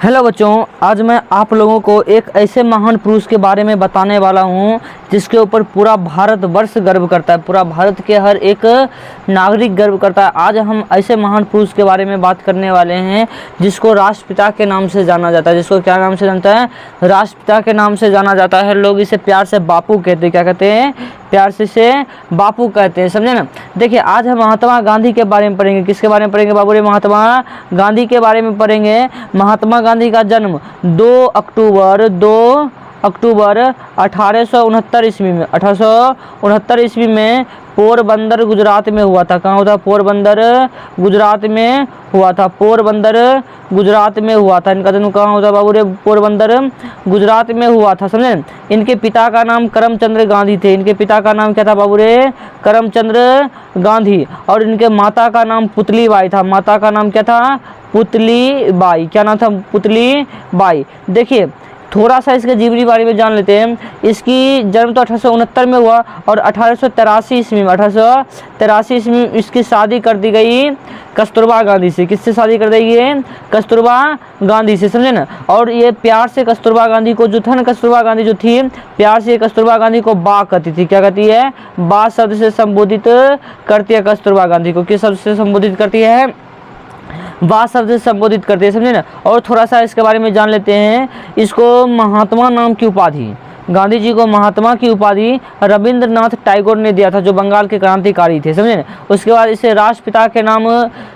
Hello बच्चों, आज मैं आप लोगों को एक ऐसे महान पुरुष के बारे में बताने वाला हूं जिसके ऊपर पूरा भारतवर्ष गर्व करता है। पूरा भारत के हर एक नागरिक गर्व करता है। आज हम ऐसे महान पुरुष के बारे में बात करने वाले हैं जिसको राष्ट्रपिता के नाम से जाना जाता है। जिसको क्या नाम से जानता है? राष्ट्रपिता के नाम से जाना जाता है। लोग इसे प्यार से बापू कहते हैं। क्या कहते हैं? प्यार से इसे बापू कहते हैं। समझे ना? देखिए, आज हम महात्मा गांधी के बारे में पढ़ेंगे। किसके बारे में पढ़ेंगे बाबू रे? महात्मा गांधी के बारे में पढ़ेंगे। महात्मा गांधी का जन्म 2 अक्टूबर 1869 ईस्वी में 1869 ईस्वी में पोरबंदर गुजरात में हुआ था। कहाँ होता? पोरबंदर गुजरात में हुआ था। पोरबंदर गुजरात में हुआ था। इनका जन्म कहाँ होता बाबू रे? पोरबंदर गुजरात में हुआ था। समझे? इनके पिता का नाम करमचंद्र गांधी थे। इनके पिता का नाम क्या था बाबू रे? करमचंद्र गांधी। और इनके माता का नाम पुतली बाई था। माता का नाम क्या था? पुतली बाई। क्या नाम था? पुतली बाई। देखिए, थोड़ा सा इसके जीवनी बारे में जान लेते हैं। इसकी जन्म तो 1869 में हुआ और 1883 ईस्वी में इसकी शादी कर दी गई कस्तूरबा गांधी से। किससे शादी कर दी गई? कस्तूरबा गांधी से। समझे ना? और ये प्यार से कस्तूरबा गांधी को जो था ना, कस्तूरबा गांधी जो थी, प्यार से कस्तूरबा गांधी को बा कहती थी। क्या कहती है? बा शब्द से संबोधित करती है कस्तूरबा गांधी को। किस शब्द से संबोधित करती है? बा शब्द से संबोधित करते हैं। समझे ना? और थोड़ा सा इसके बारे में जान लेते हैं। इसको महात्मा नाम की उपाधि, गांधी जी को महात्मा की उपाधि रविंद्रनाथ टैगोर ने दिया था, जो बंगाल के क्रांतिकारी थे। समझे ना? उसके बाद इसे राष्ट्रपिता के नाम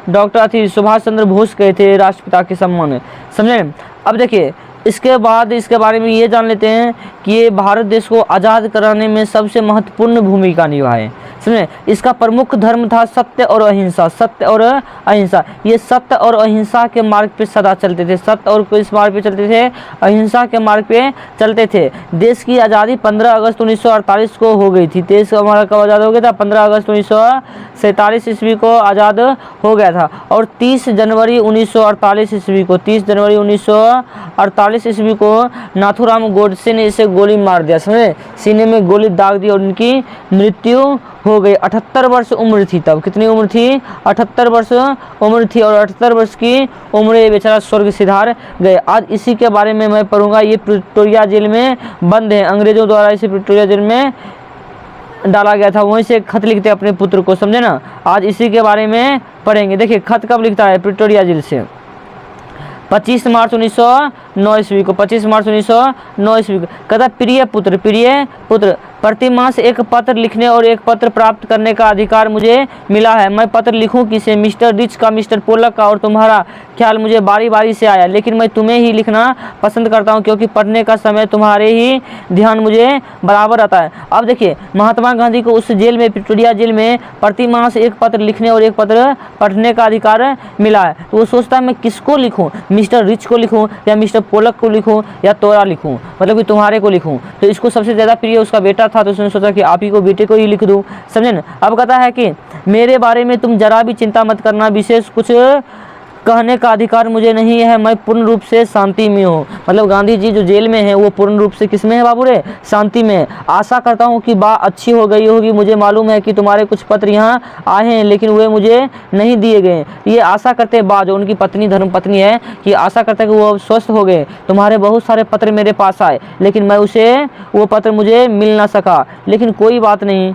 डॉक्टर सुभाष चंद्र बोस कहे थे, राष्ट्रपिता के सम्मान में। समझे ना? अब देखिए, इसके बाद इसके बारे में ये जान लेते हैं कि ये भारत देश को आज़ाद कराने में सबसे महत्वपूर्ण भूमिका निभाए। समझे? इसका प्रमुख धर्म था सत्य और अहिंसा। सत्य और अहिंसा। ये सत्य और अहिंसा के मार्ग पे सदा चलते थे। सत्य और किस मार्ग पे चलते थे? अहिंसा के मार्ग पे चलते थे। देश की आज़ादी 15 अगस्त 1948 को हो गई थी। देश हमारा कब आज़ाद हो गया था? 15 अगस्त 1947 ईस्वी को आज़ाद हो गया था। और 30 जनवरी 1948 ईस्वी को 30 जनवरी 1948 ईस्वी को नाथूराम गोडसे ने इसे गोली मार दिया। समझे? सीने में गोली दाग दी और उनकी मृत्यु हो गई। 78 वर्ष उम्र थी तब। कितनी उम्र थी? 78 वर्ष उम्र थी। और 78 वर्ष की उम्र ये बेचारा स्वर्ग सिधार गए। आज इसी के बारे में मैं पढ़ूंगा। ये प्रिटोरिया जेल में बंद है। अंग्रेजों द्वारा इसे प्रिटोरिया जेल में डाला गया था। वहीं से खत लिखते अपने पुत्र को। समझे ना? आज इसी के बारे में पढ़ेंगे। देखिए, खत कब लिखता है प्रिटोरिया जेल से? 25 मार्च 1909 ईस्वी को। 25 मार्च 1909 ईस्वी को कहता, प्रिय पुत्र, प्रतिमास एक पत्र लिखने और एक पत्र प्राप्त करने का अधिकार मुझे मिला है। मैं पत्र लिखूं किसे? मिस्टर रिच का, मिस्टर पोलक का। और तुम्हारा ख्याल मुझे बारी बारी से आया, लेकिन मैं तुम्हें ही लिखना पसंद करता हूं, क्योंकि पढ़ने का समय तुम्हारे ही ध्यान मुझे बराबर आता है। अब देखिए, महात्मा गांधी को उस जेल में, प्रिटोरिया जेल में, प्रतिमास एक पत्र लिखने और एक पत्र पढ़ने का अधिकार मिला है। तो वो सोचता है, मैं किसको लिखूँ? मिस्टर रिच को लिखूँ या मिस्टर पोलक को लिखूँ या तोरा लिखूँ, मतलब कि तुम्हारे को लिखूँ। तो इसको सबसे ज़्यादा प्रिय उसका बेटा था, तो उसने सोचा कि आप ही को, बेटे को ही लिख दूँ। समझे ना? अब कहता है कि मेरे बारे में तुम जरा भी चिंता मत करना, विशेष कुछ कहने का अधिकार मुझे नहीं है, मैं पूर्ण रूप से शांति में हूँ। मतलब गांधी जी जो जेल में है वो पूर्ण रूप से किस में है बाबू रे? शांति में। आशा करता हूँ कि बात अच्छी हो गई होगी। मुझे मालूम है कि तुम्हारे कुछ पत्र यहाँ आए हैं, लेकिन वे मुझे नहीं दिए गए। ये आशा करते बाद, जो उनकी पत्नी, धर्म पत्नी है, कि आशा करता है कि वो स्वस्थ हो गए। तुम्हारे बहुत सारे पत्र मेरे पास आए, लेकिन मैं वो पत्र मुझे मिल ना सका। लेकिन कोई बात नहीं,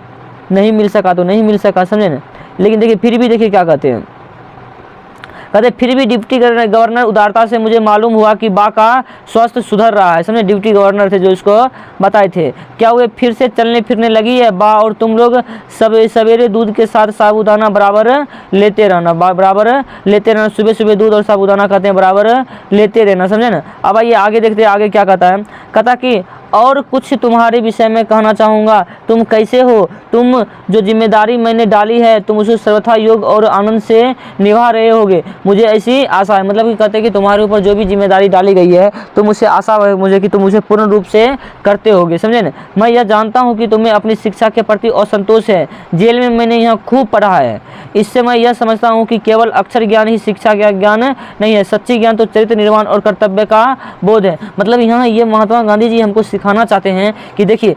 नहीं मिल सका तो नहीं मिल सका। समझे ना? लेकिन देखिए, फिर भी देखिए क्या कहते हैं। कहते फिर भी डिप्टी गवर्नर उदारता से मुझे मालूम हुआ कि बा का स्वास्थ्य सुधर रहा है। समझे? डिप्टी गवर्नर थे जो इसको बताए थे। क्या वे फिर से चलने फिरने लगी है बा? और तुम लोग सवेरे दूध के साथ साबूदाना बराबर लेते रहना। सुबह सुबह दूध और साबूदाना खाते हैं, बराबर लेते रहना। समझे ना? अब आइए आगे देखते हैं, आगे क्या कहता है। कहता कि और कुछ तुम्हारे विषय में कहना चाहूँगा। तुम कैसे हो? तुम जो जिम्मेदारी मैंने डाली है, तुम उसे सर्वथा योग और आनंद से निभा रहे होगे, मुझे ऐसी आशा है। मतलब कि कहते हैं कि तुम्हारे ऊपर जो भी जिम्मेदारी डाली गई है, तुम उसे आशा है मुझे कि तुम उसे पूर्ण रूप से करते होगे। समझे ना? मैं यह जानता हूँ कि तुम्हें अपनी शिक्षा के प्रति असंतोष है। जेल में मैंने यहाँ खूब पढ़ा है। इससे मैं यह समझता हूँ कि केवल अक्षर ज्ञान ही शिक्षा का ज्ञान नहीं है। सच्ची ज्ञान तो चरित्र निर्माण और कर्तव्य का बोध है। मतलब यहाँ ये महात्मा गांधी जी हमको सिखाना चाहते हैं कि देखिए,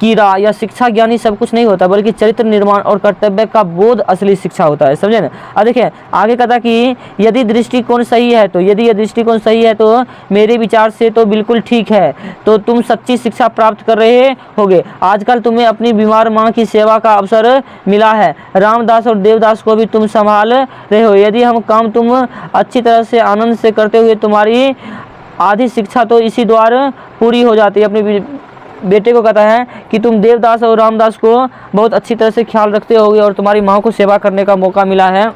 कीड़ा या शिक्षा ज्ञानी सब कुछ नहीं होता, बल्कि चरित्र निर्माण और कर्तव्य का बोध असली शिक्षा होता है, समझे ना। अब देखिए आगे कहता कि यदि दृष्टिकोण सही है तो, यदि यह दृष्टिकोण सही है तो मेरे विचार से तो बिल्कुल ठीक है, तो तुम सच्ची शिक्षा प्राप्त कर रहे होगे। आजकल तुम्हें अपनी बीमार माँ की सेवा का अवसर मिला है, रामदास और देवदास को भी तुम संभाल रहे हो। यदि हम काम तुम अच्छी तरह से आनंद से करते हुए, तुम्हारी आधी शिक्षा तो इसी द्वार पूरी हो जाती है। अपने बेटे को कहता है कि तुम देवदास और रामदास को बहुत अच्छी तरह से ख्याल रखते होगे और तुम्हारी माँ को सेवा करने का मौका मिला है,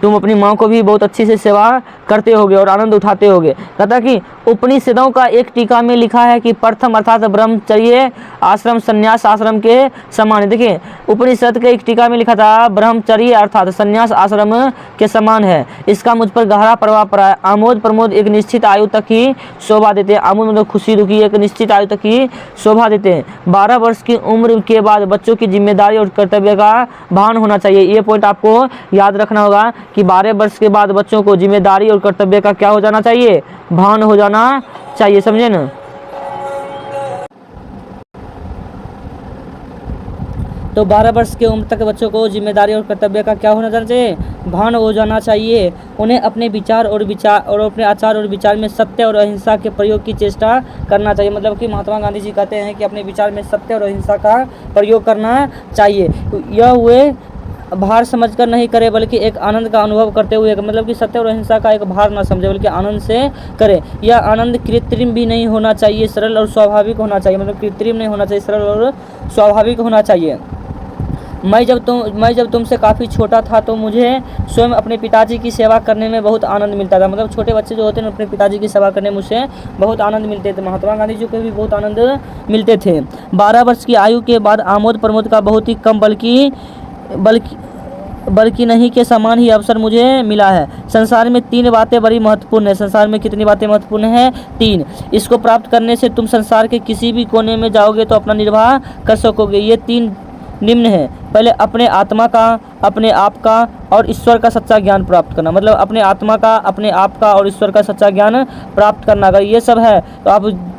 तुम अपनी माँ को भी बहुत अच्छी से सेवा करते होगे और आनंद उठाते होगे। कहता कि उपनिषदों का एक टीका में लिखा है कि प्रथम अर्थात ब्रह्मचर्य आश्रम संन्यास आश्रम के समान है। देखिए उपनिषद के एक टीका में लिखा था ब्रह्मचर्य अर्थात संन्यास आश्रम के समान है, इसका मुझ पर गहरा प्रभाव पड़ा है। आमोद प्रमोद एक निश्चित आयु तक ही शोभा देते हैं, आमोद मतलब खुशी दुखी एक निश्चित आयु तक ही शोभा देते हैं। 12 वर्ष की उम्र के बाद बच्चों की जिम्मेदारी और कर्तव्य का भान होना चाहिए। ये पॉइंट आपको याद रखना होगा कि 12 वर्ष के बाद बच्चों को जिम्मेदारी और कर्तव्य का क्या हो जाना चाहिए, भान हो जाना चाहिए, समझे ना। तो 12 वर्ष की उम्र तक बच्चों को जिम्मेदारी और कर्तव्य का क्या होना चाहिए, भान हो जाना चाहिए। उन्हें अपने विचार और अपने आचार और विचार में सत्य और अहिंसा के प्रयोग की चेष्टा करना चाहिए। मतलब कि महात्मा गांधी जी कहते हैं कि अपने विचार में सत्य और अहिंसा का प्रयोग करना चाहिए। यह हुए भार समझकर नहीं करे, बल्कि एक आनंद का अनुभव करते हुए, मतलब कि सत्य और अहिंसा का एक भार ना समझे बल्कि आनंद से करे। यह आनंद कृत्रिम भी नहीं होना चाहिए, सरल और स्वाभाविक होना चाहिए। मतलब कृत्रिम नहीं होना चाहिए, सरल और स्वाभाविक होना चाहिए। मैं जब तुमसे काफ़ी छोटा था तो मुझे स्वयं अपने पिताजी की सेवा करने में बहुत आनंद मिलता था। मतलब छोटे बच्चे जो होते हैं अपने पिताजी की सेवा करने में मुझसे बहुत आनंद मिलते थे। महात्मा गांधी जी को भी बहुत आनंद मिलते थे। 12 वर्ष की आयु के बाद आमोद प्रमोद का बहुत ही कम बल्कि नहीं के समान ही अवसर मुझे मिला है। संसार में 3 बातें बड़ी महत्वपूर्ण है। संसार में कितनी बातें महत्वपूर्ण हैं? 3। इसको प्राप्त करने से तुम संसार के किसी भी कोने में जाओगे तो अपना निर्वाह कर सकोगे। ये 3 निम्न है। पहले अपने आत्मा का, अपने आप का और ईश्वर का सच्चा ज्ञान प्राप्त करना। मतलब अपने आत्मा का, अपने आप का और ईश्वर का सच्चा ज्ञान प्राप्त करना। अगर ये सब है तो आप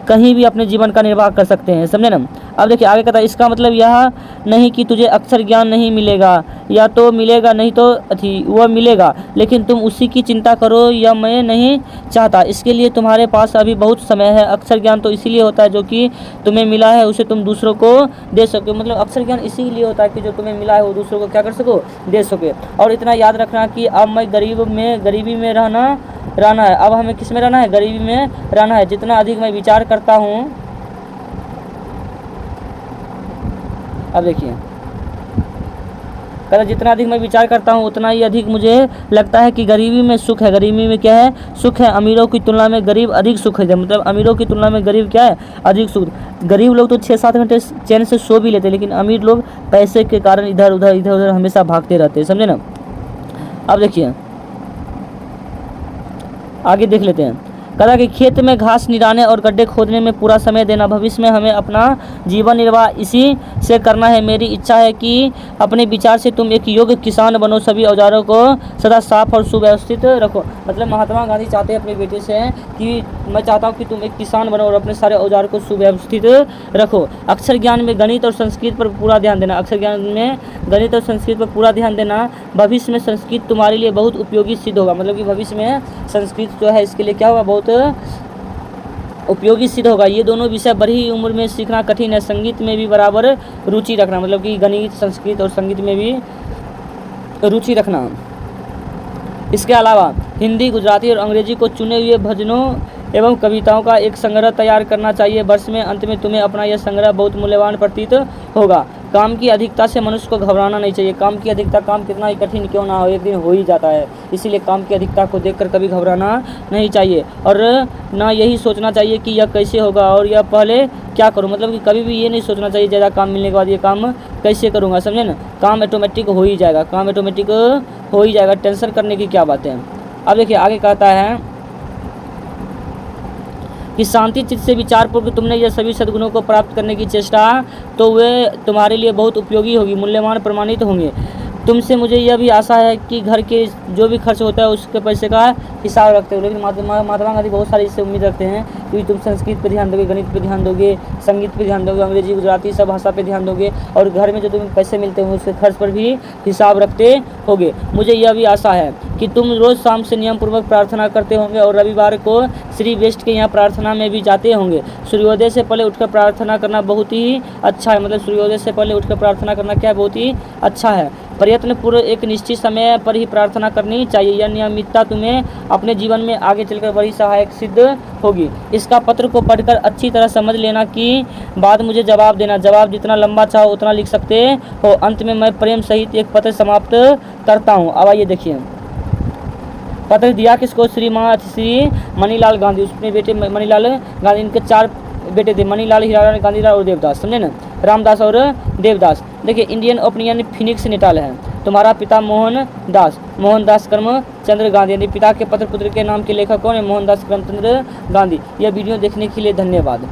कहीं भी अपने जीवन का निर्वाह कर सकते हैं, समझे ना। अब देखिए आगे कहता है इसका मतलब यह नहीं कि तुझे अक्षर ज्ञान नहीं मिलेगा, या तो मिलेगा नहीं तो वह मिलेगा, लेकिन तुम उसी की चिंता करो या मैं नहीं चाहता। इसके लिए तुम्हारे पास अभी बहुत समय है। अक्षर ज्ञान तो इसीलिए होता है जो कि तुम्हें मिला है उसे तुम दूसरों को दे सको। मतलब अक्षर ज्ञान इसीलिए होता है कि जो तुम्हें मिला है वो दूसरों को क्या कर सको, दे सके। और इतना याद रखना कि अब मैं गरीबी में रहना है। अब हमें किस में रहना है? गरीबी में रहना है। जितना अधिक मैं विचार करता हूँ, अब देखिए कहता जितना अधिक मैं विचार करता हूँ उतना ही अधिक मुझे लगता है कि गरीबी में सुख है। गरीबी में क्या है? सुख है। अमीरों की तुलना में गरीब अधिक सुख है। मतलब अमीरों की तुलना में गरीब क्या है? अधिक सुख। गरीब लोग तो 6-7 घंटे चैन से सो भी लेते हैं, लेकिन अमीर लोग पैसे के कारण इधर उधर हमेशा भागते रहते हैं, समझे ना। अब देखिए आगे देख लेते हैं। कहता कि खेत में घास निराने और गड्ढे खोदने में पूरा समय देना। भविष्य में हमें अपना जीवन निर्वाह इसी से करना है। मेरी इच्छा है कि अपने विचार से तुम एक योग्य किसान बनो, सभी औजारों को सदा साफ और सुव्यवस्थित रखो। मतलब महात्मा गांधी चाहते हैं अपने बेटे से कि मैं चाहता हूँ कि तुम एक किसान बनो और अपने सारे औजार को सुव्यवस्थित रखो। अक्षर ज्ञान में गणित और संस्कृत पर पूरा ध्यान देना। अक्षर ज्ञान में गणित और संस्कृत पर पूरा ध्यान देना। भविष्य में संस्कृत तुम्हारे लिए बहुत उपयोगी सिद्ध होगा। मतलब कि भविष्य में संस्कृत जो है इसके लिए क्या होगा, बहुत उपयोगी सिद्ध होगा। ये दोनों विषय बड़ी उम्र में सीखना कठिन है। संगीत में भी बराबर रुचि रखना। मतलब कि गणित, संस्कृत और संगीत में भी रुचि रखना। इसके अलावा हिंदी, गुजराती और अंग्रेजी को चुने हुए भजनों एवं कविताओं का एक संग्रह तैयार करना चाहिए। वर्ष में अंत में तुम्हें अपना यह संग्रह बहुत मूल्यवान प्रतीत होगा। काम की अधिकता से मनुष्य को घबराना नहीं चाहिए। काम की अधिकता, काम कितना ही कठिन क्यों ना हो, एक दिन हो ही जाता है। इसीलिए काम की अधिकता को देखकर कभी घबराना नहीं चाहिए और ना यही सोचना चाहिए कि यह कैसे होगा और यह पहले क्या करूं। मतलब कि कभी भी ये नहीं सोचना चाहिए ज़्यादा काम मिलने के बाद ये काम कैसे करूँगा, समझे ना। काम ऑटोमेटिक हो ही जाएगा, काम ऑटोमेटिक हो ही जाएगा। टेंशन करने की क्या बात है। अब देखिए आगे कहता है कि शांति चित्त से विचारपूर्वक तुमने ये सभी सद्गुणों को प्राप्त करने की चेष्टा तो वे तुम्हारे लिए बहुत उपयोगी होगी, मूल्यवान प्रमाणित होंगे। तुमसे मुझे यह भी आशा है कि घर के जो भी खर्च होता है उसके पैसे का हिसाब रखते हो। लेकिन महात्मा गांधी बहुत सारी इससे उम्मीद रखते हैं कि तुम संस्कृत पे ध्यान दोगे, गणित पे ध्यान दोगे, संगीत पे ध्यान दोगे, अंग्रेजी गुजराती सब भाषा पे ध्यान दोगे और घर में जो तुम्हें पैसे मिलते होंगे उसके खर्च पर भी हिसाब रखते होगे। मुझे यह भी आशा है कि तुम रोज़ शाम से नियम पूर्वक प्रार्थना करते होंगे और रविवार को श्री बेस्ट के यहाँ प्रार्थना में भी जाते होंगे। सूर्योदय से पहले उठकर प्रार्थना करना बहुत ही अच्छा है। मतलब सूर्योदय से पहले उठकर प्रार्थना करना क्या बहुत ही अच्छा है। प्रयत्न पूर्व एक निश्चित समय पर ही प्रार्थना करनी चाहिए। यह नियमितता तुम्हें अपने जीवन में आगे चलकर बड़ी सहायक सिद्ध होगी। इसका पत्र को पढ़कर अच्छी तरह समझ लेना कि बाद मुझे जवाब देना। जवाब जितना लंबा चाहो उतना लिख सकते हो। अंत में मैं प्रेम सहित एक पत्र समाप्त करता हूँ। अब आइए देखिए, पत्र दिया किसको? श्री मणिलाल गांधी। उसने बेटे मणिलाल गांधी, इनके 4 बेटे थे, मणिलाल, हीरालाल, गांधीलाल और देवदास, समझे ना, रामदास और देवदास। देखिए, इंडियन ओपिनियन फिनिक्स नेटाल है। तुम्हारा पिता मोहनदास करमचंद गांधी, यानी पिता के पत्र पुत्र के नाम के लेखक कौन है? मोहनदास करमचंद गांधी। यह वीडियो देखने के लिए धन्यवाद।